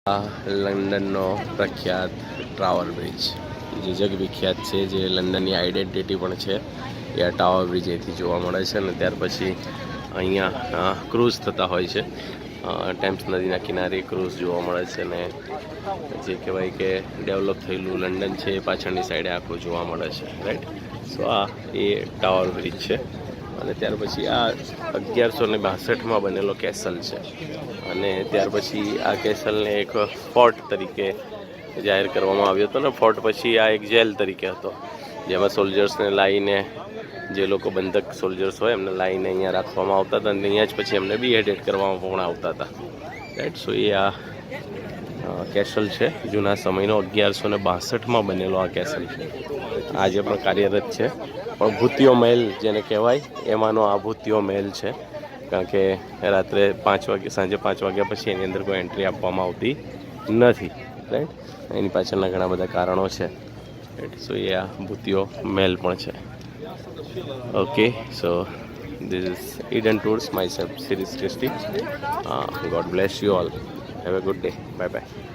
આ લંડનનો પ્રખ્યાત tower bridge જે જગવિખ્યાત છે, જે લંડનની આઈડેન્ટિટી પણ છે, એ આ ટાવર બ્રિજ અહીંથી જોવા મળે છે. અને ત્યાર પછી અહીંયા ક્રૂઝ થતા હોય છે, ટેમ્સ નદીના કિનારે ક્રૂઝ જોવા મળે છે. અને જે કહેવાય કે ડેવલપ થયેલું લંડન છે એ પાછળની સાઈડે આખું જોવા મળે છે, રાઈટ. સો આ એ ટાવર બ્રિજ છે. અને ત્યાર પછી આ 1162માં બનેલો કેસલ છે. અને ત્યાર પછી આ કેસલને એક ફોર્ટ તરીકે જાહેર કરવામાં આવ્યો હતો. ને ફોર્ટ પછી આ એક જેલ તરીકે હતો, જેમાં સોલ્જર્સને લાવીને, જે લોકો બંધક સોલ્જર્સ હોય એમને લાવીને અહીંયા રાખવામાં આવતા હતા. અને અહીંયા જ પછી એમને બીહેડેડ કરવામાં પણ આવતા હતા, રાઈટ. સો એ આ કેસલ છે, જૂના સમયનો 1162માં બનેલો આ કેસલ છે. આજે પણ કાર્યરત છે. પણ ભૂતિયો મહેલ જેને કહેવાય એમાંનો આ ભૂતિયો મહેલ છે, કારણ કે રાત્રે 5 વાગે, સાંજે 5 વાગ્યા પછી એની અંદર કોઈ એન્ટ્રી આપવામાં આવતી નથી, રાઈટ. એની પાછળના ઘણા બધા કારણો છે, રાઈટ. સો એ આ ભૂતિયો મહેલ પણ છે. Okay, so this is Eden Tours, myself Siris Christy. God bless you all. Have a good day. Bye bye.